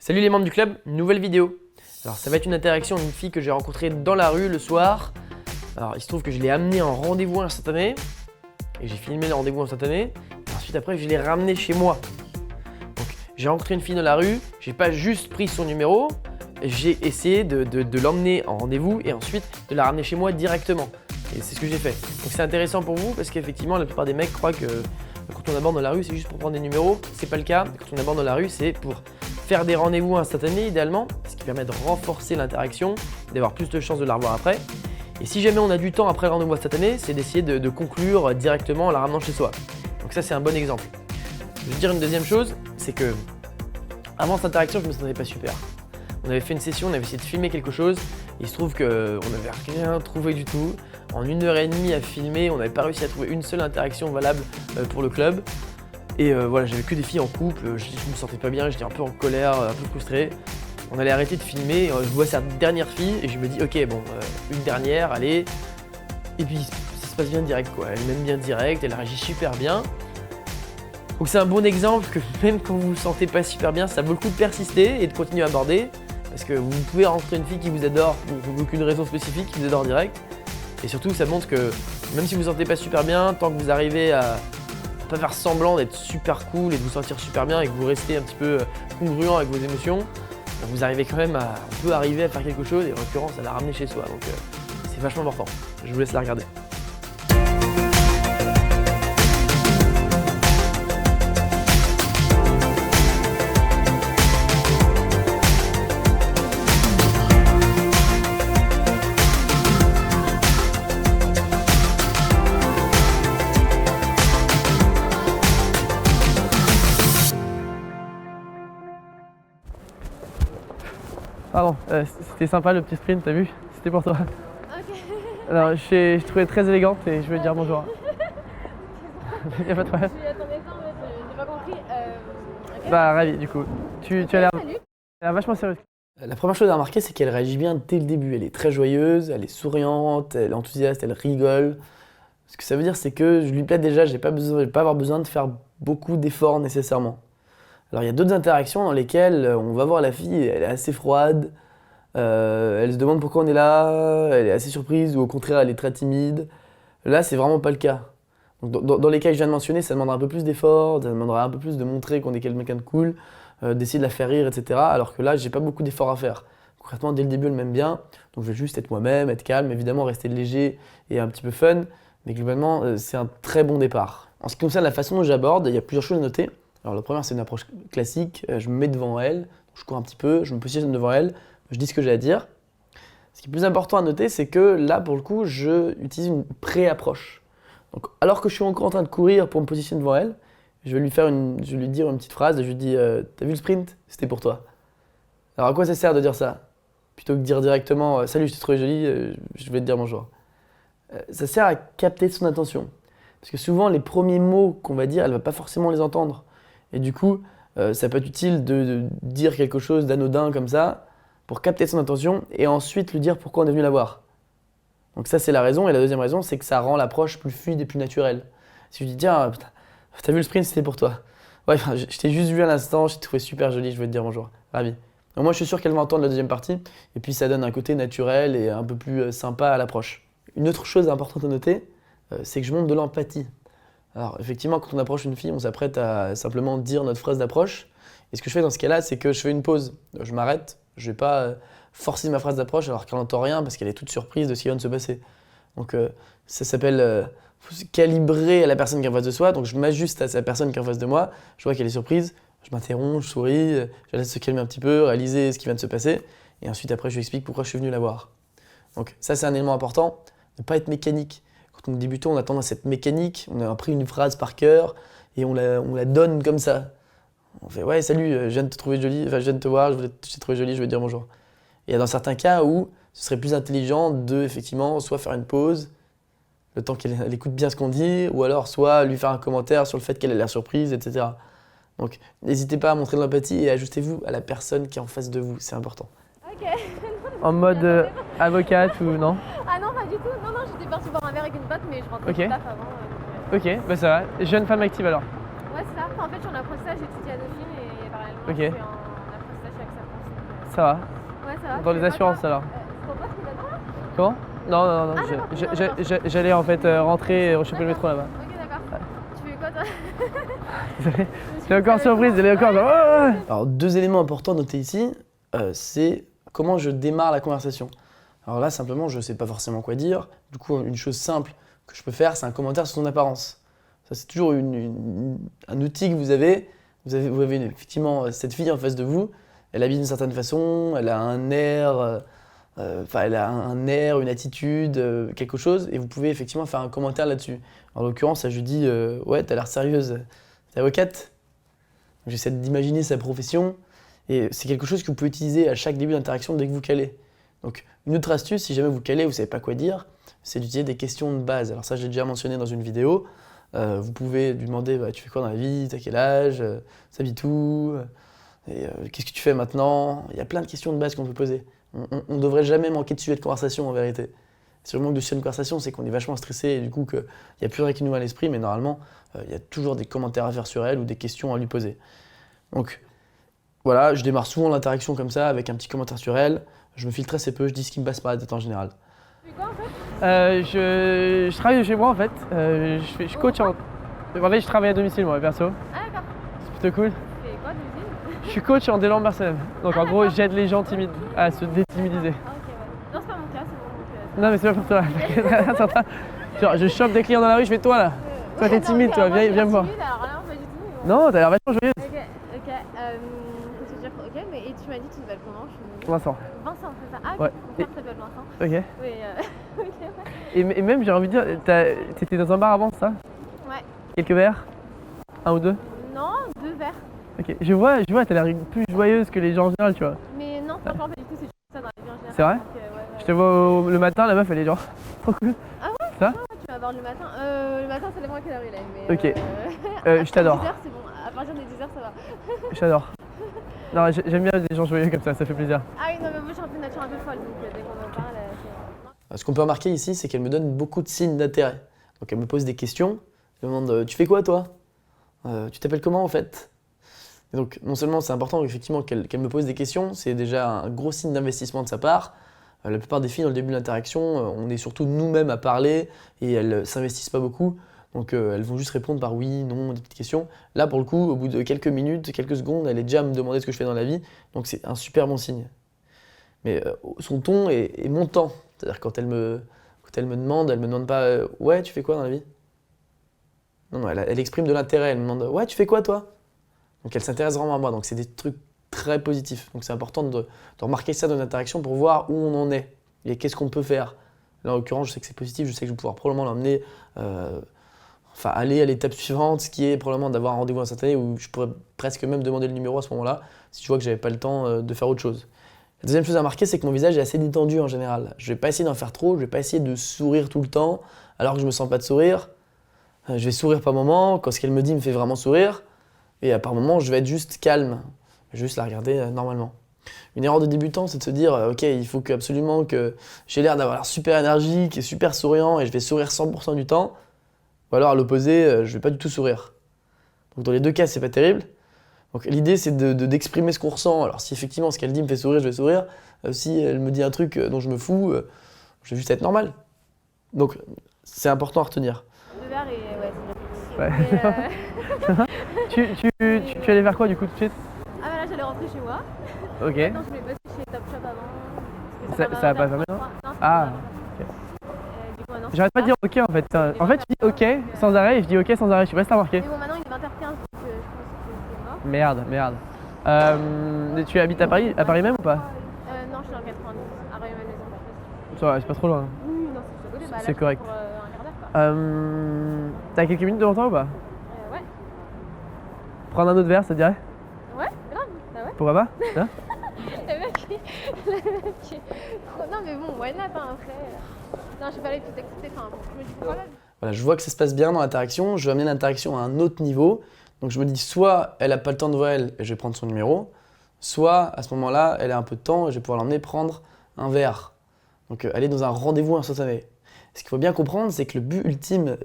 Salut les membres du club, nouvelle vidéo. Alors ça va être une interaction d'une fille que j'ai rencontrée dans la rue le soir. Alors il se trouve que je l'ai amenée en rendez-vous instantané et j'ai filmé le rendez-vous instantané. Et ensuite après je l'ai ramenée chez moi. Donc j'ai rencontré une fille dans la rue, j'ai pas juste pris son numéro, j'ai essayé de l'emmener en rendez-vous et ensuite de la ramener chez moi directement. Et c'est ce que j'ai fait. Donc c'est intéressant pour vous parce qu'effectivement la plupart des mecs croient que quand on aborde dans la rue c'est juste pour prendre des numéros. C'est pas le cas. Quand on aborde dans la rue c'est pour faire des rendez-vous instantanés idéalement, ce qui permet de renforcer l'interaction, d'avoir plus de chances de la revoir après. Et si jamais on a du temps après le rendez-vous instantané, c'est d'essayer de conclure directement en la ramenant chez soi. Donc ça c'est un bon exemple. Je veux dire une deuxième chose, c'est que avant cette interaction je me sentais pas super. On avait fait une session, on avait essayé de filmer quelque chose, et il se trouve qu'on n'avait rien trouvé du tout. En 1h30 à filmer, on n'avait pas réussi à trouver une seule interaction valable pour le club. Et voilà, j'avais que des filles en couple, je me sentais pas bien, j'étais un peu en colère, un peu frustré. On allait arrêter de filmer, je vois cette dernière fille et je me dis ok bon, une dernière, allez. Et puis ça se passe bien direct quoi, elle m'aime bien direct, elle réagit super bien. Donc c'est un bon exemple que même quand vous vous sentez pas super bien, ça vaut le coup de persister et de continuer à aborder. Parce que vous pouvez rencontrer une fille qui vous adore pour aucune raison spécifique, qui vous adore direct. Et surtout ça montre que même si vous vous sentez pas super bien, tant que vous arrivez à pas faire semblant d'être super cool et de vous sentir super bien et que vous restez un petit peu congruent avec vos émotions, vous arrivez quand même à, on peut arriver à faire quelque chose et en l'occurrence à la ramener chez soi. Donc c'est vachement important. Je vous laisse la regarder. Pardon, c'était sympa le petit sprint, t'as vu? C'était pour toi. Ok. Alors, je trouvais très élégante et je voulais dire bonjour. Y'a pas de problème. Je m'y attendais pas en fait, j'ai pas compris. Okay. Bah, ravi du coup. Tu as l'air vachement sérieuse. La première chose à remarquer, c'est qu'elle réagit bien dès le début. Elle est très joyeuse, elle est souriante, elle est enthousiaste, elle rigole. Ce que ça veut dire, c'est que je lui plais déjà, je vais pas avoir besoin de faire beaucoup d'efforts nécessairement. Alors il y a d'autres interactions dans lesquelles on va voir la fille, elle est assez froide, elle se demande pourquoi on est là, elle est assez surprise ou au contraire elle est très timide. Là c'est vraiment pas le cas. Donc, dans les cas que je viens de mentionner, ça demandera un peu plus d'efforts, ça demandera un peu plus de montrer qu'on est quelqu'un de cool, d'essayer de la faire rire, etc. Alors que là j'ai pas beaucoup d'efforts à faire. Concrètement dès le début elle m'aime bien, donc je vais juste être moi-même, être calme, évidemment rester léger et un petit peu fun, mais globalement c'est un très bon départ. En ce qui concerne la façon dont j'aborde, il y a plusieurs choses à noter. Alors la première c'est une approche classique, je me mets devant elle, je cours un petit peu, je me positionne devant elle, je dis ce que j'ai à dire. Ce qui est plus important à noter c'est que là pour le coup je utilise une pré-approche. Donc alors que je suis encore en train de courir pour me positionner devant elle, je vais lui dire une petite phrase, je lui dis t'as vu le sprint? C'était pour toi. Alors à quoi ça sert de dire ça? Plutôt que de dire directement salut je t'ai trouvé jolie, je vais te dire bonjour. Ça sert à capter son attention. Parce que souvent les premiers mots qu'on va dire, elle va pas forcément les entendre. Et du coup, ça peut être utile de dire quelque chose d'anodin comme ça pour capter son attention et ensuite lui dire pourquoi on est venu la voir. Donc ça c'est la raison. Et la deuxième raison, c'est que ça rend l'approche plus fluide et plus naturelle. Si je dis tiens, t'as vu le sprint, c'était pour toi. Ouais, je t'ai juste vu à l'instant, je t'ai trouvé super jolie, je veux te dire bonjour. Ravi. Donc moi je suis sûr qu'elle va entendre la deuxième partie et puis ça donne un côté naturel et un peu plus sympa à l'approche. Une autre chose importante à noter, c'est que je montre de l'empathie. Alors effectivement, quand on approche une fille, on s'apprête à simplement dire notre phrase d'approche. Et ce que je fais dans ce cas-là, c'est que je fais une pause. Je m'arrête, je ne vais pas forcer ma phrase d'approche alors qu'elle n'entend rien parce qu'elle est toute surprise de ce qui vient de se passer. Donc ça s'appelle calibrer à la personne qui est en face de soi. Donc je m'ajuste à la personne qui est en face de moi, je vois qu'elle est surprise, je m'interromps, je souris, je la laisse se calmer un petit peu, réaliser ce qui vient de se passer. Et ensuite après je lui explique pourquoi je suis venu la voir. Donc ça c'est un élément important, ne pas être mécanique. Quand on est débutant, on a tendance à être mécanique, on a appris une phrase par cœur et on la donne comme ça. On fait ouais salut, je viens de te trouver jolie, enfin je viens de te voir, je t'ai trouvé jolie, je veux te dire bonjour. Et il y a dans certains cas où ce serait plus intelligent de effectivement soit faire une pause, le temps qu'elle écoute bien ce qu'on dit, ou alors soit lui faire un commentaire sur le fait qu'elle a l'air surprise, etc. Donc n'hésitez pas à montrer de l'empathie et ajustez-vous à la personne qui est en face de vous, c'est important. Ok. En mode avocate ou non? Ah non, pas du tout. Non, j'étais partie boire un verre avec une pote, mais je rentrais du taf avant. Ok, bah ça va. Jeune femme active alors. Ouais, c'est ça. En fait, je suis en apprentissage, j'étudie à Dauphine et parallèlement, je suis en apprentissage avec ça va. Ouais, ça va. Dans les assurances alors. C'est ton pote qui va dedans là? Comment? Non, non, non, Ah, d'accord. j'allais en fait rentrer et rechoper le métro là-bas. Ok, d'accord. Tu fais quoi toi? Désolé. J'étais encore surprise, elle est encore genre. Oh, ouais. Alors, deux éléments importants à noter ici, c'est comment je démarre la conversation. Alors là, simplement, je ne sais pas forcément quoi dire. Du coup, une chose simple que je peux faire, c'est un commentaire sur son apparence. Ça, c'est toujours un outil que vous avez. Vous avez effectivement cette fille en face de vous. Elle habille d'une certaine façon, elle a un air, une attitude, quelque chose, et vous pouvez effectivement faire un commentaire là-dessus. En l'occurrence, je lui dis ouais, t'as l'air sérieuse, t'es avocate. J'essaie d'imaginer sa profession, et c'est quelque chose que vous pouvez utiliser à chaque début d'interaction dès que vous calez. Donc, une autre astuce, si jamais vous calez, vous ne savez pas quoi dire, c'est d'utiliser des questions de base. Alors ça, j'ai déjà mentionné dans une vidéo. Vous pouvez lui demander bah, tu fais quoi dans la vie, t'as quel âge, t'habites où, qu'est-ce que tu fais maintenant. Il y a plein de questions de base qu'on peut poser. On ne devrait jamais manquer de sujet de conversation en vérité. Si on manque de sujet de conversation, c'est qu'on est vachement stressé et du coup qu'il n'y a plus rien qui nous va à l'esprit, mais normalement, il y a toujours des commentaires à faire sur elle ou des questions à lui poser. Donc voilà, je démarre souvent l'interaction comme ça, avec un petit commentaire sur elle. Je me filtre assez peu, je dis ce qui me passe par la tête en général. Tu fais quoi en fait? Je travaille de chez moi en fait. Je coach en fait, je travaille à domicile moi, perso. Ah d'accord. C'est plutôt cool. Tu fais quoi de Je suis coach en développement personnel. Donc en gros, j'aide les gens timides à se détimidiser. Ah ok, ouais. Non, c'est pas mon cas, c'est bon. Non mais c'est pas pour toi. Genre, je chope des clients dans la rue, je fais toi là. Toi t'es timide, toi, viens me voir. Alors là, pas du tout. Non, t'as l'air vachement joyeuse. Ok, ok. Qu'est-ce que je veux dire? Ok, mais et tu m'as dit que tu t'appelles comment? Vincent. Vincent, c'est ça? Ah, ok. Ouais. Mon frère s'appelle Vincent. Ok. Oui, ok, ouais. Et même j'ai envie de dire, t'étais dans un bar avant ça? Ouais. Quelques verres? Un ou deux? Non, 2 verres. Ok, je vois, t'as l'air plus joyeuse que les gens en général, tu vois. Mais non, franchement, pas du tout, c'est juste ça dans la vie en général. C'est vrai? Donc, ouais. Je te vois le matin, la meuf elle est genre trop cool. Ah ouais? Ça? Ah, tu vas voir le matin. Le matin, ça dépend à quelle heure il est. Mais, Ok. Je t'adore. 10h, c'est bon. À partir de 10h, ça va. Je t'adore. Non, j'aime bien les gens joyeux comme ça fait plaisir. Ah oui, non, mais moi, je suis un peu une nature un peu folle, donc dès qu'on en parle, c'est... Ce qu'on peut remarquer ici, c'est qu'elle me donne beaucoup de signes d'intérêt. Donc elle me pose des questions, elle me demande tu fais quoi toi? Tu t'appelles comment en fait? Et donc non seulement c'est important effectivement qu'elle me pose des questions, c'est déjà un gros signe d'investissement de sa part. La plupart des filles dans le début de l'interaction, on est surtout nous-mêmes à parler et elles s'investissent pas beaucoup. Donc elles vont juste répondre par oui, non, des petites questions. Là pour le coup, au bout de quelques minutes, quelques secondes, elle est déjà à me demander ce que je fais dans la vie. Donc c'est un super bon signe. Mais son ton est montant. C'est-à-dire quand elle me demande, elle me demande pas ouais, tu fais quoi dans la vie? Non, non, elle exprime de l'intérêt, elle me demande ouais, tu fais quoi toi? Donc elle s'intéresse vraiment à moi, donc c'est des trucs très positifs. Donc c'est important de remarquer ça dans l'interaction pour voir où on en est et qu'est-ce qu'on peut faire. Là en l'occurrence, je sais que c'est positif, je sais que je vais pouvoir probablement l'emmener, aller à l'étape suivante, ce qui est probablement d'avoir un rendez-vous instantané où je pourrais presque même demander le numéro à ce moment-là, si je vois que j'avais pas le temps de faire autre chose. La deuxième chose à remarquer, c'est que mon visage est assez détendu en général. Je vais pas essayer d'en faire trop, je vais pas essayer de sourire tout le temps, alors que je me sens pas de sourire. Je vais sourire par moments, quand ce qu'elle me dit me fait vraiment sourire, et par moments, je vais être juste calme, je vais juste la regarder normalement. Une erreur de débutant, c'est de se dire ok, il faut absolument que j'ai l'air d'avoir l'air super énergique et super souriant, et je vais sourire 100% du temps, ou alors à l'opposé, je vais pas du tout sourire. Donc dans les deux cas, c'est pas terrible. Donc l'idée c'est d'exprimer ce qu'on ressent. Alors si effectivement ce qu'elle dit me fait sourire, je vais sourire. Si elle me dit un truc dont je me fous, je vais juste être normal. Donc c'est important à retenir. 2 verres et ouais, c'est bien. Ouais. Tu allais faire quoi du coup tout de suite? Ah bah là j'allais rentrer chez moi. Ok. Attends, je voulais passer chez Top Shop avant. Ça va pas faire maintenant? Non, Ah. du coup, maintenant, J'arrête pas de dire ok en fait. En fait tu dis ok sans arrêt et je dis ok sans arrêt, je sais pas si t'as remarqué. Mais bon maintenant il est 20h15 donc je pense que c'est mort. Merde. Tu habites à Paris même ou pas? Non, je suis dans 92, à Rayon-Malmaison. Ça va, c'est pas trop loin. Oui, non, c'est à côté. Bah, là, C'est correct. Pour un quart d'heure quoi. T'as quelques minutes devant toi ou pas? Ouais. Prendre un autre verre, ça te dirait? Ouais, grave. Bah ouais. Pourquoi pas? Hein? Le mec qui est trop... Non mais bon, why not hein, après. Non, je vais pas aller tout exciter, enfin bon, je me dis quand même. Voilà, je vois que ça se passe bien dans l'interaction, je vais amener l'interaction à un autre niveau. Donc je me dis soit elle a pas le temps de voir elle et je vais prendre son numéro, soit à ce moment-là elle a un peu de temps et je vais pouvoir l'emmener prendre un verre. Donc aller dans un rendez-vous instantané. Ce qu'il faut bien comprendre, c'est que le but ultime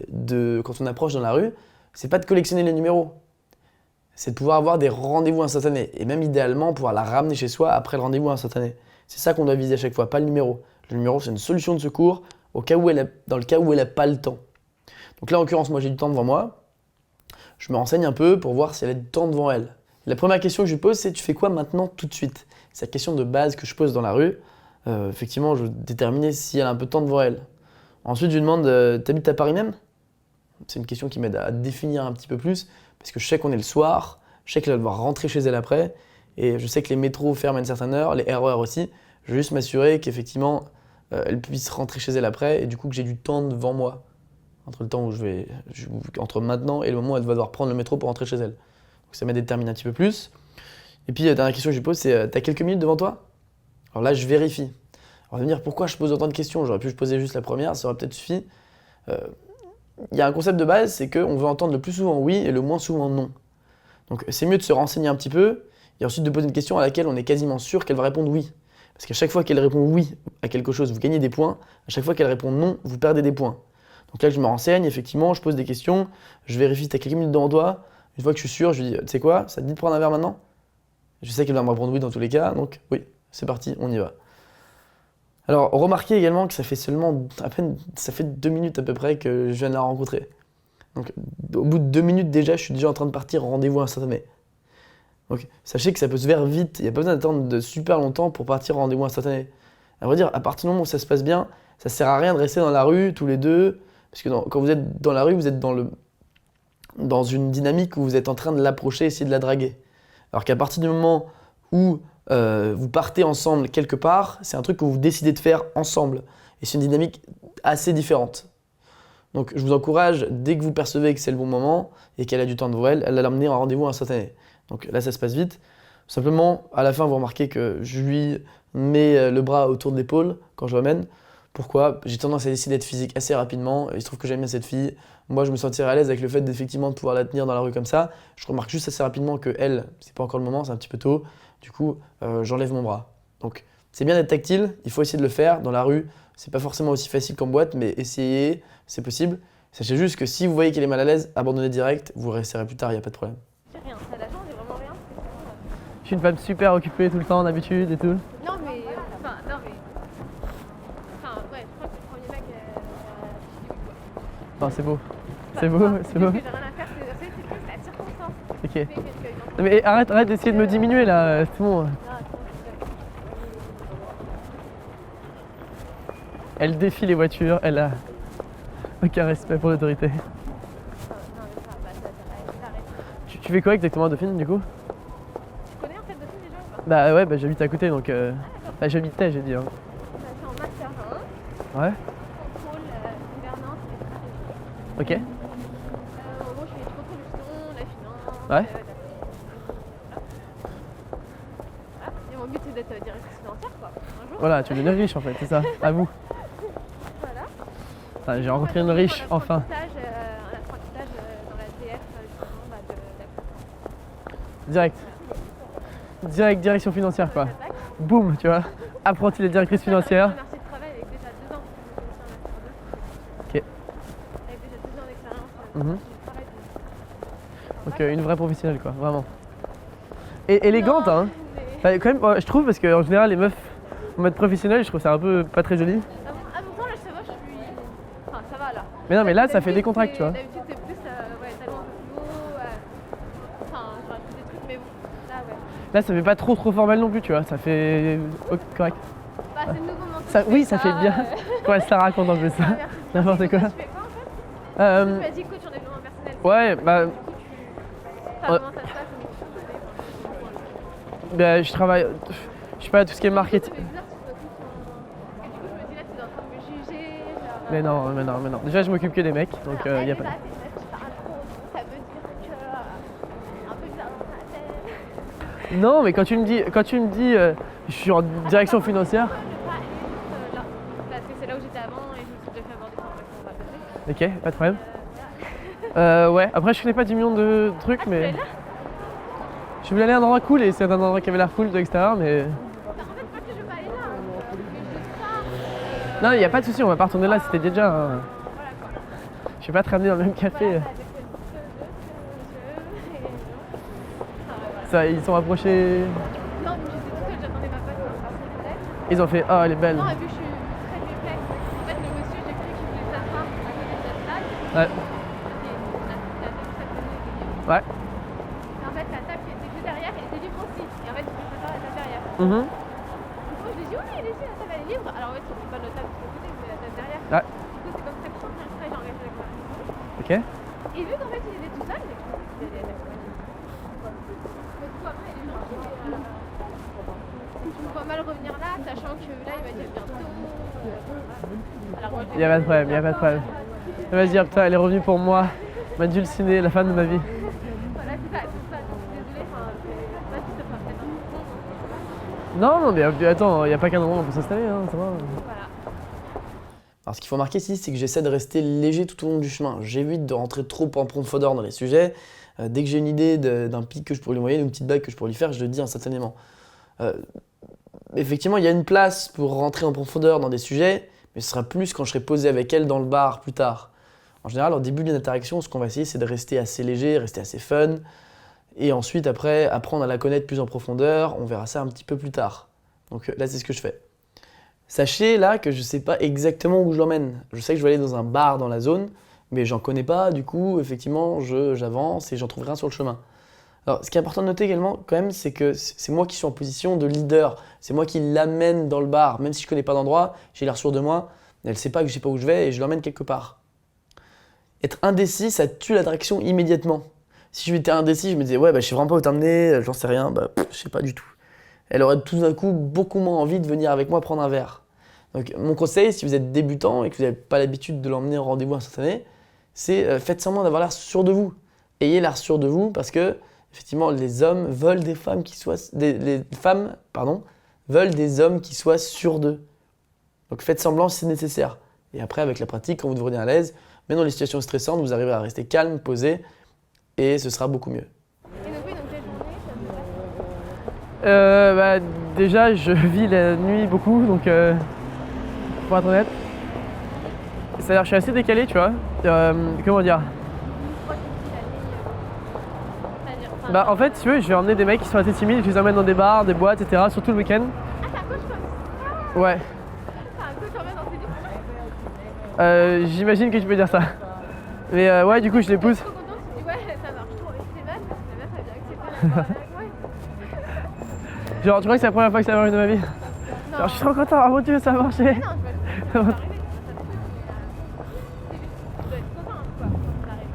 quand on approche dans la rue, c'est pas de collectionner les numéros. c'est de pouvoir avoir des rendez-vous instantanés. Et même idéalement, pouvoir la ramener chez soi après le rendez-vous instantané. C'est ça qu'on doit viser à chaque fois, pas le numéro. Le numéro, c'est une solution de secours dans le cas où elle n'a pas le temps. Donc là, en l'occurrence, moi, j'ai du temps devant moi. Je me renseigne un peu pour voir si elle a du temps devant elle. La première question que je lui pose, c'est « tu fais quoi maintenant tout de suite ?» C'est la question de base que je pose dans la rue. Effectivement, je veux déterminer si elle a un peu de temps devant elle. Ensuite, je lui demande « t'habites à Paris même ?» C'est une question qui m'aide à définir un petit peu plus, parce que je sais qu'on est le soir, je sais qu'elle va devoir rentrer chez elle après, et je sais que les métros ferment à une certaine heure, les RER aussi. Je veux juste m'assurer qu'effectivement, elle puisse rentrer chez elle après, et du coup que j'ai du temps devant moi. Entre le temps où entre maintenant et le moment où elle va devoir prendre le métro pour rentrer chez elle. Donc ça m'aide à déterminer un petit peu plus. Et puis la dernière question que je lui pose, c'est t'as quelques minutes devant toi? Alors là, je vérifie. Alors, on va me dire pourquoi je pose autant de questions? J'aurais pu poser juste la première, ça aurait peut-être suffi. Il y a un concept de base, c'est qu'on veut entendre le plus souvent oui et le moins souvent non. Donc c'est mieux de se renseigner un petit peu et ensuite de poser une question à laquelle on est quasiment sûr qu'elle va répondre oui. Parce qu'à chaque fois qu'elle répond oui à quelque chose, vous gagnez des points. À chaque fois qu'elle répond non, vous perdez des points. Donc là, je me renseigne, effectivement, je pose des questions, je vérifie si tu as quelques minutes devant toi. Une fois que je suis sûr, je lui dis, tu sais quoi, ça te dit de prendre un verre maintenant? Je sais qu'elle va me répondre oui dans tous les cas, donc oui, c'est parti, on y va. Alors, remarquez également que ça fait ça fait 2 minutes à peu près que je viens de la rencontrer. Donc, au bout de 2 minutes déjà, je suis déjà en train de partir en rendez-vous instantané. Donc, sachez que ça peut se faire vite, il n'y a pas besoin d'attendre de super longtemps pour partir en rendez-vous instantané. À vrai dire, à partir du moment où ça se passe bien, ça sert à rien de rester dans la rue tous les deux, parce que quand vous êtes dans la rue, vous êtes dans une dynamique où vous êtes en train de l'approcher, essayer de la draguer. Alors qu'à partir du moment où vous partez ensemble quelque part, c'est un truc que vous décidez de faire ensemble. Et c'est une dynamique assez différente. Donc je vous encourage, dès que vous percevez que c'est le bon moment et qu'elle a du temps devant elle, elle va l'emmener en rendez-vous instantané. Donc là, ça se passe vite. Simplement, à la fin, vous remarquez que je lui mets le bras autour de l'épaule quand je l'emmène. Pourquoi? J'ai tendance à décider d'être physique assez rapidement. Il se trouve que j'aime bien cette fille. Moi, je me sentirais à l'aise avec le fait d'effectivement de pouvoir la tenir dans la rue comme ça. Je remarque juste assez rapidement que elle, c'est pas encore le moment, c'est un petit peu tôt. Du coup, j'enlève mon bras. Donc, c'est bien d'être tactile. Il faut essayer de le faire dans la rue. C'est pas forcément aussi facile qu'en boîte, mais essayez, c'est possible. Sachez juste que si vous voyez qu'elle est mal à l'aise, abandonnez direct. Vous réessaierez plus tard, il n'y a pas de problème. J'ai rien, t'as la chance, j'ai vraiment rien. Je suis une femme super occupée tout le temps d'habitude et tout. Non mais, enfin, ouais, je crois que le premier mec, Non, c'est beau. C'est beau, c'est beau. j'ai rien à faire, c'est plus la circonstance. Ok. Fait que, Non, mais arrête d'essayer de me diminuer là, c'est bon. Elle défie les voitures, elle a aucun respect pour l'autorité. Tu fais quoi exactement, Dauphine, du coup? Tu connais en fait Dauphine déjà ou pas? Bah ouais, j'habite à côté donc. Bah, j'habitais, j'ai dit. Hein. C'est en master 1, Ouais. contrôle, gouvernance et stratégie. Ok. Moi je fais du contrôle gestion, la finance. Ouais. Et mon but c'est d'être directrice financière quoi, un jour. Voilà, tu veux devenir riche en fait, c'est ça. À vous. Voilà. Ah, j'ai rencontré une riche, enfin. Un apprentissage dans la DF, justement, Direct, direction financière quoi. Boum, tu vois. Apprenti les directrices financières. Un marché de travail avec déjà 2 ans. Ok. Avec déjà 2 ans d'expérience Mhm. dans le travail. Donc une vraie professionnelle quoi, vraiment. Et élégante hein. Mais... Enfin, quand même, je trouve parce qu'en général les meufs en mode professionnel, je trouve ça un peu pas très joli. À mon temps là ça va, je suis... Enfin ça va là. Mais non mais là ça fait décontracte tu vois. D'habitude c'est plus talons un peu plus haut. Enfin j'aurais fait des trucs mais bon, là ouais. Là ça fait pas trop formel non plus tu vois, ça fait correct. Bah c'est nouveau comment Ça, oui ça fait bien. Quand elle se la raconte un peu ça. N'importe quoi. Tu fais quoi en fait? Tu m'as dit coach en développement personnel. Ouais bah. Du coup comment ça se passe Bah je travaille. Je sais pas, tout ce qui est marketing. C'est bizarre que tu sois tout son... Et du coup je me dis là tu es en train de me juger. Genre... Mais non. Déjà je m'occupe que des mecs donc y a pas. Là, tu parles trop, ça veut dire que... un peu bizarre dans ta tête. Non mais quand tu me dis je suis en direction financière. Je vais pas aller là, parce que c'est là où j'étais avant et je me suis déjà fait avoir des formations, on va Ok, pas de problème. Ouais, après je connais pas 10 millions de trucs mais. là Je voulais aller à un endroit cool et c'est un endroit qui avait l'air cool de l'extérieur mais. En fait, pas que je veux pas aller là, mais juste ça. Non, y a pas de souci, on va pas retourner là, c'était déjà. Voilà quoi. Je vais pas te ramener dans le même café. Voilà, ils sont approchés. Non, mais j'étais toute seule, j'attendais ma pote pour passer les lettres. Ils ont fait oh elle est belle. Non, et puis je suis très perplexe. En fait, le monsieur, j'ai cru qu'il voulait s'asseoir à côté de notre table. Ouais. La table très connue des livres. Ouais. Et en fait, la table qui était juste derrière était libre aussi. Et en fait, je voulais s'asseoir à la table derrière. Mhm. Du coup, je lui ai dit, oui, elle est ici, la table elle est libre. Alors en fait, c'était pas notre table de côté, c'était la table derrière. Ouais. Du coup, c'est comme ça que je suis enregistrée, j'ai engagé avec moi. Ok. Et vu qu'en fait, il était tout seul, mais je pensais qu'il allait être accompagné. Mais du coup, après, il est gentil. Tu me vois mal revenir là, sachant que là, il m'a dit à bientôt. Alors, moi, Y a pas de problème, y a pas de problème. Vas-y, hop, elle est revenue pour moi. Ma dulcinée, la femme de ma vie. Voilà, c'est ça, c'est ça. Donc, désolée, enfin, là, tu te feras peut-être un peu con. Non, non, mais attends, y a pas qu'un endroit où on peut s'installer, hein, ça va. Voilà. Alors, ce qu'il faut marquer ici, c'est que j'essaie de rester léger tout au long du chemin. J'évite de rentrer trop en profondeur dans les sujets. Dès que j'ai une idée d'un pic que je pourrais lui envoyer, d'une petite bague que je pourrais lui faire, je le dis instantanément. Effectivement, il y a une place pour rentrer en profondeur dans des sujets, mais ce sera plus quand je serai posé avec elle dans le bar plus tard. En général, au début d'une interaction, ce qu'on va essayer, c'est de rester assez léger, rester assez fun, et ensuite, après, apprendre à la connaître plus en profondeur. On verra ça un petit peu plus tard. Donc là, c'est ce que je fais. Sachez là que je ne sais pas exactement où je l'emmène. Je sais que je vais aller dans un bar dans la zone, mais j'en connais pas, du coup, effectivement, j'avance et j'en trouve rien sur le chemin. Alors, ce qui est important de noter également, quand même, c'est que c'est moi qui suis en position de leader. C'est moi qui l'amène dans le bar. Même si je connais pas d'endroit, j'ai l'air sûr de moi, elle sait pas que je sais pas où je vais et je l'emmène quelque part. Être indécis, ça tue l'attraction immédiatement. Si je m'étais indécis, je me disais, ouais, bah, je sais vraiment pas où t'emmener, j'en sais rien, bah, je sais pas du tout. Elle aurait tout d'un coup beaucoup moins envie de venir avec moi prendre un verre. Donc, mon conseil, si vous êtes débutant et que vous n'avez pas l'habitude de l'emmener au rendez-vous instantané, c'est faites semblant d'avoir l'air sûr de vous. Ayez l'air sûr de vous parce que, effectivement, les hommes veulent des femmes qui soient. Les femmes, pardon, veulent des hommes qui soient sûrs d'eux. Donc, faites semblant si c'est nécessaire. Et après, avec la pratique, quand vous devenez à l'aise, même dans les situations stressantes, vous arriverez à rester calme, posé, et ce sera beaucoup mieux. Et donc, oui, donc la journée, ça se passe Bah, déjà, je vis la nuit beaucoup, donc pour être honnête. C'est-à-dire que je suis assez décalé, tu vois. Comment dire? Bah, en fait, si tu veux, je vais emmener des mecs qui sont assez timides, je les emmène dans des bars, des boîtes, etc., surtout le week-end. Ah, c'est un coach comme ça. Ouais. C'est un coach en fait dans ses livres. J'imagine que tu peux dire ça. Mais ouais, du coup, je les pousse. Je suis trop contente, tu dis ouais, ça marche trop avec ces meufs, parce que la meuf elle vient accepter d'avoir avec moi. Genre, tu crois que c'est la première fois que ça marche de ma vie? Non, Genre, je suis trop content, oh mon dieu, ça a marché. non, c'est pas arrivé, c'est juste, tu dois être content quoi, quand ça arrive.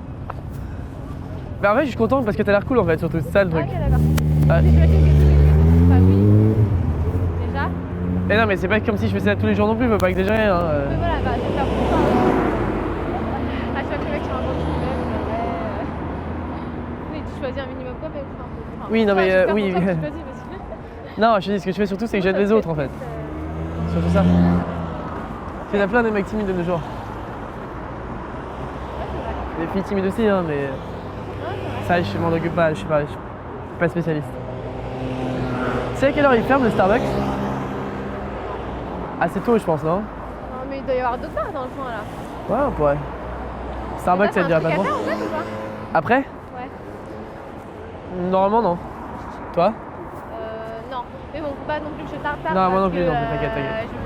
Bah, en fait, je suis content parce que t'as l'air cool en fait, surtout, c'est ça le Ah, truc. ok, d'accord. Ouais. Mais j'imagine que tous les jours, ça se passe oui. Déjà. Mais non, mais c'est pas comme si je faisais ça tous les jours non plus, faut pas exagérer. Hein. Mais voilà, bah c'est faire pour toi. À chaque fois que le mec tu rencontres une meuf, ouais. Oui, tu choisis un minimum quoi, mais enfin, Oui, non, toi, mais, j'espère oui, pour toi oui. que tu choisis, parce que Non, je te dis, ce que je fais surtout, c'est que j'aide les autres en fait. Surtout ça. Il y en a plein des mecs timides de nos jours. Des filles timides aussi, hein, mais ça, je m'en occupe pas, je suis pas spécialiste. Tu sais à quelle heure ils ferment le Starbucks? Assez tôt, je pense, non? Non, mais il doit y avoir d'autres bars dans le coin là. Ouais, on pourrait. Starbucks, ça dirait pas trop. En fait, ou pas? Après? Ouais. Normalement, non. Toi? Non. Mais bon, faut pas non plus que je tarde pas. Non, moi non parce plus, que, non plus, t'inquiète, t'inquiète. Je me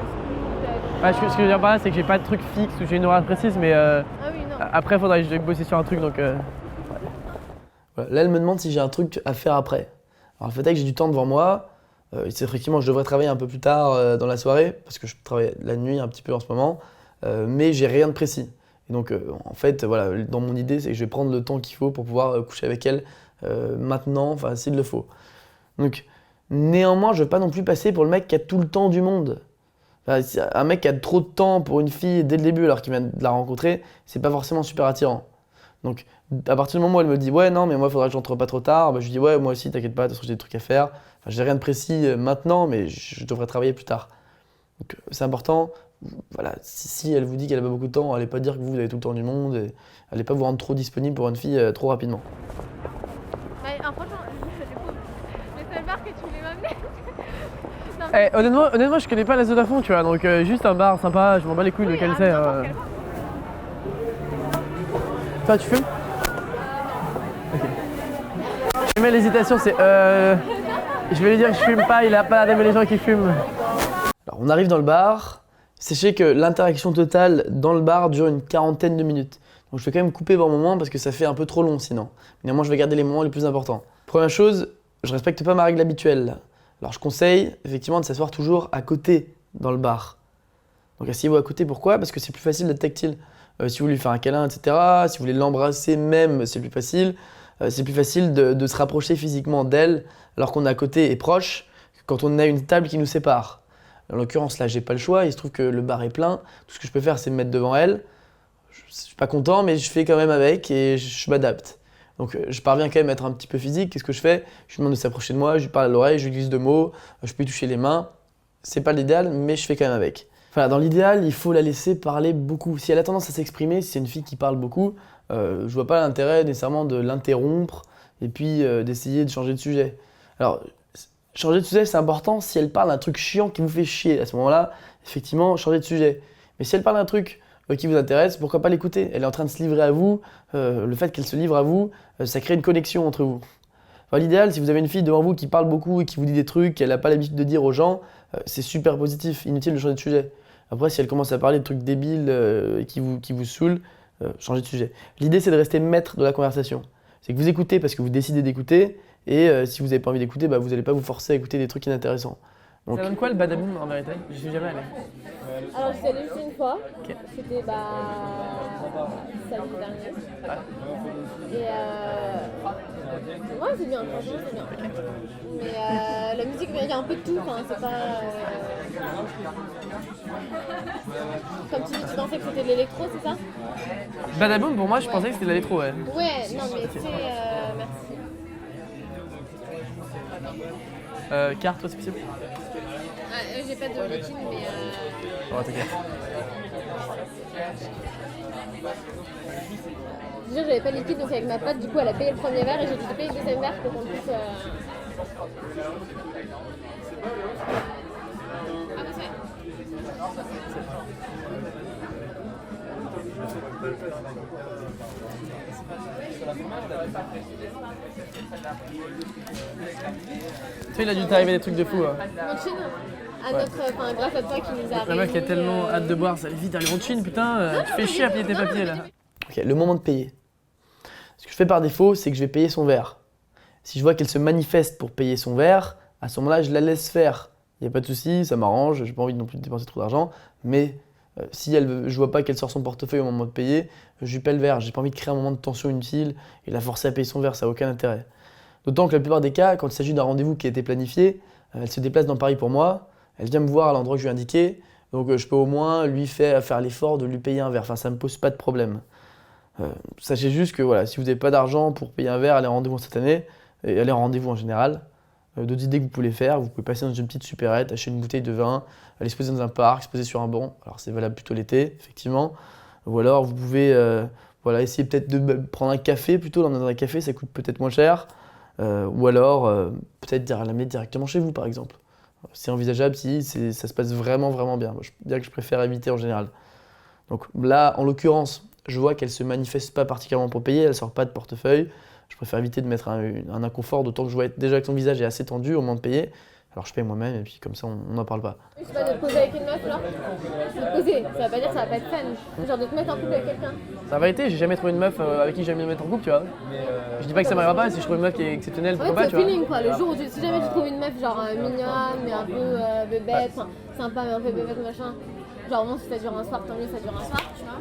scoute. Ouais, ce que je veux dire par là, c'est que j'ai pas de truc fixe ou j'ai une horaire précise, mais Ah oui, non. après, faudrait que je bosser sur un truc, donc. Voilà. Là, elle me demande si j'ai un truc à faire après. Alors, le fait est que j'ai du temps devant moi. C'est effectivement, je devrais travailler un peu plus tard dans la soirée, parce que je travaille la nuit un petit peu en ce moment, mais j'ai rien de précis. Et donc, en fait, voilà, dans mon idée, c'est que je vais prendre le temps qu'il faut pour pouvoir coucher avec elle maintenant, enfin, s'il le faut. Donc, néanmoins, je ne veux pas non plus passer pour le mec qui a tout le temps du monde. Enfin, un mec qui a trop de temps pour une fille dès le début, alors qu'il vient de la rencontrer, c'est pas forcément super attirant. Donc, à partir du moment où elle me dit « Ouais, non, mais moi, il faudra que j'entre pas trop tard », bah, je lui dis « Ouais, moi aussi, t'inquiète pas, de toute façon, j'ai des trucs à faire. » Enfin, j'ai rien de précis maintenant, mais je devrais travailler plus tard. Donc, c'est important. Voilà, si elle vous dit qu'elle n'a pas beaucoup de temps, allez pas dire que vous avez tout le temps du monde et allez pas vous rendre trop disponible pour une fille trop rapidement. Mais franchement, du coup, le seul bar que tu voulais m'amener. Non, Honnêtement, je connais pas la zone à fond, tu vois, donc juste un bar sympa, je m'en bats les couilles oui, lequel c'est. n'importe quel bar. Toi, tu fumes? Non. Ok. Je mets l'hésitation, c'est je vais lui dire que je fume pas, il a pas l'air d'aimer les gens qui fument. Alors on arrive dans le bar. Sachez que l'interaction totale dans le bar dure une quarantaine de minutes. Donc je vais quand même couper par moment parce que ça fait un peu trop long sinon. Néanmoins je vais garder les moments les plus importants. Première chose, je respecte pas ma règle habituelle. Alors je conseille effectivement de s'asseoir toujours à côté dans le bar. Donc asseyez-vous à côté, pourquoi? Parce que c'est plus facile d'être tactile. Si vous voulez lui faire un câlin, etc., si vous voulez l'embrasser même, c'est plus facile. C'est plus facile de se rapprocher physiquement d'elle alors qu'on est à côté et proche que quand on a une table qui nous sépare. En l'occurrence là j'ai pas le choix, il se trouve que le bar est plein. Tout ce que je peux faire c'est me mettre devant elle. Je suis pas content mais je fais quand même avec et je m'adapte. Donc je parviens quand même à être un petit peu physique. Qu'est-ce que je fais? Je lui demande de s'approcher de moi, je lui parle à l'oreille, je lui glisse 2 mots, je peux lui toucher les mains. C'est pas l'idéal mais je fais quand même avec. Voilà, dans l'idéal, il faut la laisser parler beaucoup. Si elle a tendance à s'exprimer, si c'est une fille qui parle beaucoup, je vois pas l'intérêt nécessairement de l'interrompre et puis d'essayer de changer de sujet. Alors, changer de sujet, c'est important si elle parle d'un truc chiant qui vous fait chier. À ce moment-là, effectivement, changer de sujet. Mais si elle parle d'un truc qui vous intéresse, pourquoi pas l'écouter? Elle est en train de se livrer à vous. Le fait qu'elle se livre à vous, ça crée une connexion entre vous. Enfin, l'idéal, si vous avez une fille devant vous qui parle beaucoup et qui vous dit des trucs qu'elle n'a pas l'habitude de dire aux gens, c'est super positif, inutile de changer de sujet. Après, si elle commence à parler de trucs débiles qui vous saoulent, changez de sujet. L'idée, c'est de rester maître de la conversation. C'est que vous écoutez parce que vous décidez d'écouter, et si vous n'avez pas envie d'écouter, vous n'allez pas vous forcer à écouter des trucs inintéressants. Donc... Ça donne quoi le badaboum en vérité? Je suis jamais allé. Alors, j'y suis allée juste une fois. Okay. C'était samedi dernier. Ah. Et ouais, c'est bien, franchement, c'est bien. Okay. Mais la musique, il y a un peu de tout, enfin, c'est pas. Comme tu dis, tu pensais que c'était de l'électro, c'est ça? Badaboum, pour moi, je pensais que c'était de l'électro, ouais. Ouais, non, mais c'est. Merci. Carte, toi, c'est possible? J'ai pas de liquide, mais. Oh, t'inquiète. Déjà, j'avais pas de liquide, donc avec ma pote, du coup, elle a payé le premier verre et j'ai dû payer le deuxième verre pour qu'on puisse. Ah, bah, c'est. Tu sais, il a dû t'arriver des trucs de fou. Hein. En Chine, grâce à toi qui nous a La meuf qui a tellement hâte de boire, ça allait vite, aller en Chine, putain, tu fais chier à payer tes papiers là. Ok, le moment de payer. Ce que je fais par défaut, c'est que je vais payer son verre. Si je vois qu'elle se manifeste pour payer son verre, à ce moment-là, je la laisse faire. Il n'y a pas de souci, ça m'arrange, j'ai pas envie non plus de dépenser trop d'argent, mais si je vois pas qu'elle sort son portefeuille au moment de payer, je lui paie le verre. J'ai pas envie de créer un moment de tension inutile et la forcer à payer son verre, ça n'a aucun intérêt. D'autant que la plupart des cas, quand il s'agit d'un rendez-vous qui a été planifié, elle se déplace dans Paris pour moi, elle vient me voir à l'endroit que je lui ai indiqué, donc je peux au moins lui faire l'effort de lui payer un verre. Enfin, ça me pose pas de problème. Sachez juste que voilà, si vous n'avez pas d'argent pour payer un verre, allez en rendez-vous cette année, et allez en rendez-vous en général. D'autres idées que vous pouvez faire, vous pouvez passer dans une petite supérette, acheter une bouteille de vin, aller se poser dans un parc, se poser sur un banc. Alors c'est valable plutôt l'été, effectivement. Ou alors vous pouvez essayer peut-être de prendre un café plutôt, dans un café, ça coûte peut-être moins cher. Ou alors peut-être l'amener directement chez vous par exemple. C'est envisageable si ça se passe vraiment bien. Moi, je dirais que je préfère éviter en général. Donc là, en l'occurrence, je vois qu'elle ne se manifeste pas particulièrement pour payer, elle ne sort pas de portefeuille. Je préfère éviter de mettre un inconfort, d'autant que je vois déjà que son visage est assez tendu au moment de payer. Alors je paye moi-même et puis comme ça on n'en parle pas. C'est pas de te poser avec une meuf là? De te poser, ça va pas dire que ça va pas être fun. Genre de te mettre en couple avec quelqu'un. Ça va été, j'ai jamais trouvé une meuf avec qui j'aime bien me mettre en couple, tu vois. Je dis pas que ça m'arrivera pas, si je trouve une meuf qui est exceptionnelle, pourquoi pas, tu vois. C'est feeling quoi, le jour où si jamais tu trouves une meuf genre mignonne, mais un peu bébête, sympa mais un peu bébête machin. Genre bon si ça dure un soir, tant mieux ça dure un soir, tu vois.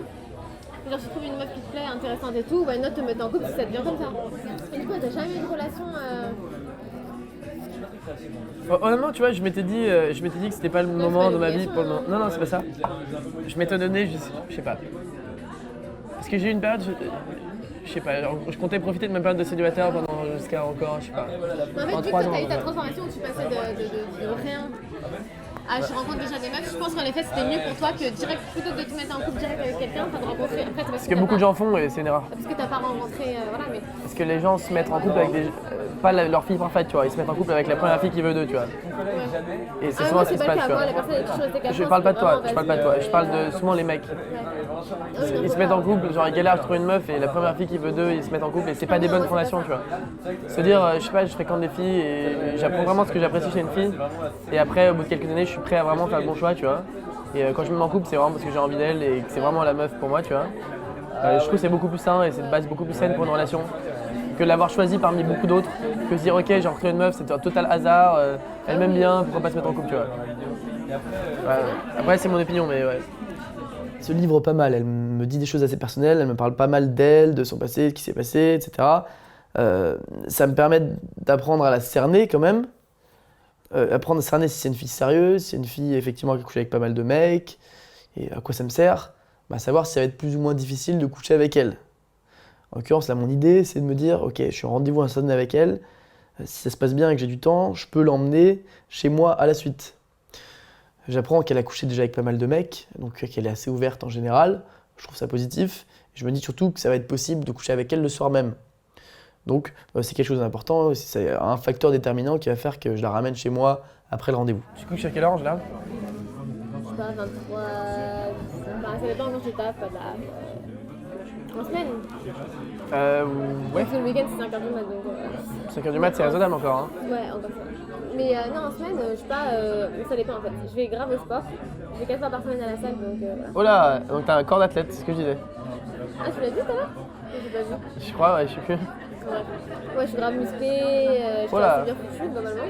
Genre si tu trouves une meuf qui te plaît, intéressante et tout, bah une autre te mettre en couple si ça devient comme ça. Et du coup t'as jamais eu une relation Honnêtement, tu vois, je m'étais dit que c'était pas le moment de ma vie pour le moment. Non, c'est pas ça. Je m'étais donné, je sais pas. Parce que j'ai eu une période, je sais pas, je comptais profiter de ma période de célibataire jusqu'à encore, je sais pas. En fait, vu que t'as eu ta transformation où tu passais de rien à je rencontre déjà des meufs, je pense qu'en effet c'était mieux pour toi que direct, plutôt que de te mettre en couple direct avec quelqu'un, de rencontrer. Après, parce que beaucoup de gens font et c'est une erreur. Parce que t'as pas rencontré, voilà, mais. Parce que les gens se mettent en couple avec des. pas leur fille parfaite, tu vois. Ils se mettent en couple avec la première fille qui veut d'eux, tu vois. Et c'est souvent ce qui se passe, tu vois. Je parle pas de toi, je parle de souvent les mecs. Ils se mettent en couple, genre ils galèrent à trouver une meuf et la première fille qui veut d'eux, ils se mettent en couple et c'est pas des bonnes fondations, tu vois. Se dire, je sais pas, je fréquente des filles et j'apprends vraiment ce que j'apprécie chez une fille et après, au bout de quelques années, je suis prêt à vraiment faire le bon choix, tu vois. Et quand je me mets en couple, c'est vraiment parce que j'ai envie d'elle et que c'est vraiment la meuf pour moi, tu vois. Je trouve que c'est beaucoup plus sain et c'est une base beaucoup plus saine pour une relation que de l'avoir choisi parmi beaucoup d'autres, que se dire ok j'ai rencontré une meuf, c'est un total hasard, elle m'aime bien, pourquoi pas se mettre en couple, tu vois. Après c'est mon opinion mais ouais. Ce livre pas mal, elle me dit des choses assez personnelles, elle me parle pas mal d'elle, de son passé, de ce qui s'est passé, etc. Ça me permet d'apprendre à la cerner quand même, apprendre à cerner si c'est une fille sérieuse, si c'est une fille effectivement qui a couché avec pas mal de mecs, et à quoi ça me sert, bah, savoir si ça va être plus ou moins difficile de coucher avec elle. En l'occurrence, là, mon idée, c'est de me dire, ok, je suis en rendez-vous instantané avec elle, si ça se passe bien et que j'ai du temps, je peux l'emmener chez moi à la suite. J'apprends qu'elle a couché déjà avec pas mal de mecs, donc qu'elle est assez ouverte en général, je trouve ça positif. Je me dis surtout que ça va être possible de coucher avec elle le soir même. Donc c'est quelque chose d'important, c'est un facteur déterminant qui va faire que je la ramène chez moi après le rendez-vous. Tu couches à quelle heure en général? Je sais pas, 23... Enfin, ça dépend quand je taffe, pas taf. En semaine. Ouais. Parce que le week-end c'est 5h du mat donc... 5h du mat c'est raisonnable encore hein. Ouais, encore ça. Mais non, en semaine, je sais pas, ça dépend en fait. Je vais grave au sport, je vais 4 fois par semaine à la salle donc voilà. Oh là, donc t'as un corps d'athlète, c'est ce que je disais. Ah, tu l'as vu tout à l'heure? J'ai pas vu. Je crois, ouais, je sais plus. Ouais, je suis grave musclée, je suis assez bien foutue globalement.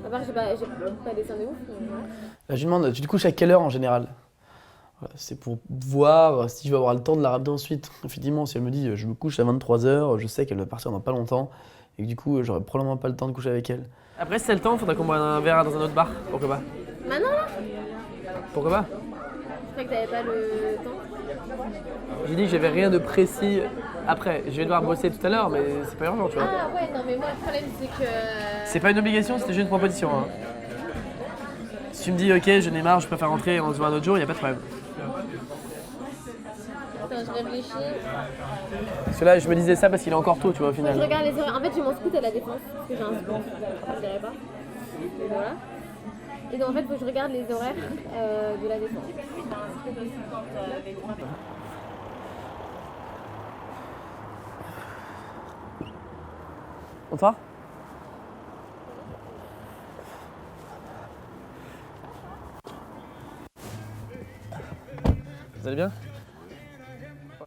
À part que j'ai pas des seins de ouf. Voilà. Là, je lui demande, tu te couches à quelle heure en général? Voilà, c'est pour voir si je vais avoir le temps de la ramener ensuite. Effectivement, si elle me dit je me couche à 23h, je sais qu'elle va partir dans pas longtemps et que du coup j'aurai probablement pas le temps de coucher avec elle. Après si t'as le temps, faudra qu'on boive un verre dans un autre bar, pourquoi pas? Maintenant là? Pourquoi pas? Je croyais que t'avais pas le temps. J'ai dit que j'avais rien de précis après. Je vais devoir bosser tout à l'heure, mais c'est pas urgent, tu vois. Ah ouais, non mais moi le problème c'est que... C'est pas une obligation, c'était juste une proposition. Hein. Si tu me dis ok, je n'ai marre, je préfère rentrer et on se voit un autre jour, y a pas de problème. Attends, je réfléchis. Parce que là, je me disais ça parce qu'il est encore tôt, tu vois, au final. Je regarde les horaires. En fait, j'ai mon scout à la défense, parce que j'ai un scout, je dirais pas. Et voilà. Et donc en fait, il faut que je regarde les horaires de la défense. Bonsoir. Vous allez bien?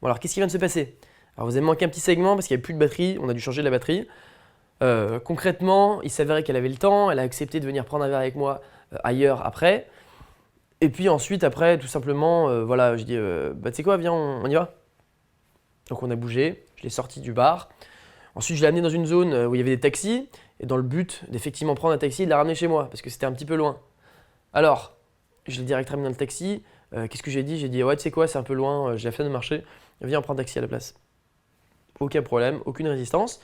Bon alors qu'est-ce qui vient de se passer? Alors vous avez manqué un petit segment parce qu'il n'y avait plus de batterie, on a dû changer la batterie. Concrètement, il s'avérait qu'elle avait le temps, elle a accepté de venir prendre un verre avec moi ailleurs après. Et puis ensuite, après, tout simplement, voilà, je dis bah tu sais quoi, viens, on y va. Donc on a bougé, je l'ai sorti du bar. Ensuite, je l'ai amené dans une zone où il y avait des taxis, et dans le but d'effectivement prendre un taxi et de la ramener chez moi, parce que c'était un petit peu loin. Alors, je l'ai direct ramené dans le taxi. Qu'est-ce que j'ai dit? J'ai dit ouais, tu sais quoi, c'est un peu loin, j'ai la flemme de marcher, viens, on prend un taxi à la place. Aucun problème, aucune résistance.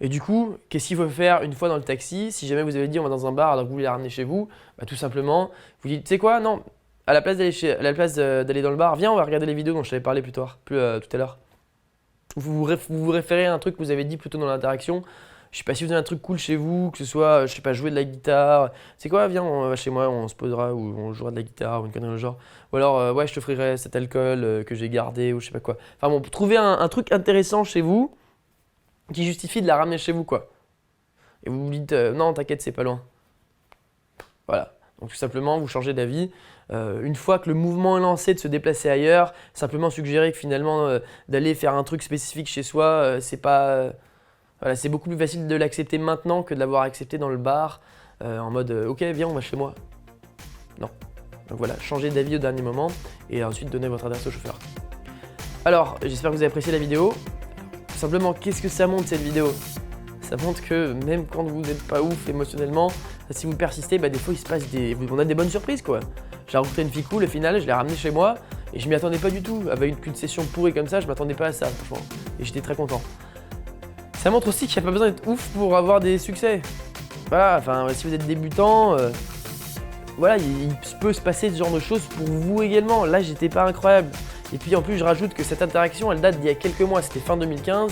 Et du coup, qu'est-ce qu'il faut faire une fois dans le taxi? Si jamais vous avez dit on va dans un bar alors que vous voulez la ramener chez vous, bah, tout simplement, vous dites tu sais quoi, non, à la place d'aller dans le bar, viens, on va regarder les vidéos dont je t'avais parlé tout à l'heure. Vous vous référez à un truc que vous avez dit plutôt dans l'interaction. Je sais pas si vous avez un truc cool chez vous, que ce soit, je sais pas, jouer de la guitare. C'est quoi, viens, on va chez moi, on se posera ou on jouera de la guitare ou une connerie dans le genre. Ou alors, ouais, je t'offrirai cet alcool que j'ai gardé ou je sais pas quoi. Enfin bon, trouver un truc intéressant chez vous qui justifie de la ramener chez vous, quoi. Et vous vous dites, non, t'inquiète, c'est pas loin. Voilà. Donc tout simplement, vous changez d'avis. Une fois que le mouvement est lancé de se déplacer ailleurs, simplement suggérer que finalement, d'aller faire un truc spécifique chez soi, c'est pas... Voilà, c'est beaucoup plus facile de l'accepter maintenant que de l'avoir accepté dans le bar, en mode ok, viens, on va chez moi. Non. Donc voilà, changez d'avis au dernier moment et ensuite donnez votre adresse au chauffeur. Alors, j'espère que vous avez apprécié la vidéo. Tout simplement, qu'est-ce que ça montre cette vidéo? Ça montre que même quand vous n'êtes pas ouf émotionnellement, si vous persistez, bah, des fois il se passe on a des bonnes surprises quoi. J'ai rencontré une fille cool, au final, je l'ai ramenée chez moi et je m'y attendais pas du tout. Avec une session pourrie comme ça, je m'attendais pas à ça, franchement. Et j'étais très content. Ça montre aussi qu'il n'y a pas besoin d'être ouf pour avoir des succès. Voilà, enfin, si vous êtes débutant, voilà, il peut se passer ce genre de choses pour vous également. Là, j'étais pas incroyable. Et puis en plus, je rajoute que cette interaction, elle date d'il y a quelques mois, c'était fin 2015.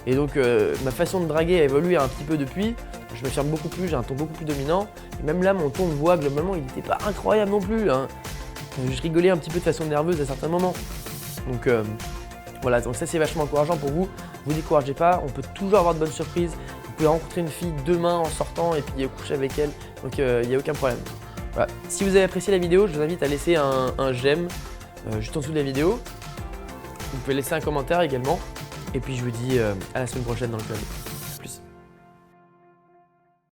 Et donc ma façon de draguer a évolué un petit peu depuis. Je m'affirme beaucoup plus, j'ai un ton beaucoup plus dominant. Et même là, mon ton de voix, globalement, il n'était pas incroyable non plus, hein. Je rigolais un petit peu de façon nerveuse à certains moments. Donc voilà, donc ça c'est vachement encourageant pour vous. Vous découragez pas, on peut toujours avoir de bonnes surprises. Vous pouvez rencontrer une fille demain en sortant et puis coucher avec elle. Donc il n'y a aucun problème. Voilà. Si vous avez apprécié la vidéo, je vous invite à laisser un j'aime juste en dessous de la vidéo. Vous pouvez laisser un commentaire également. Et puis je vous dis à la semaine prochaine dans le club.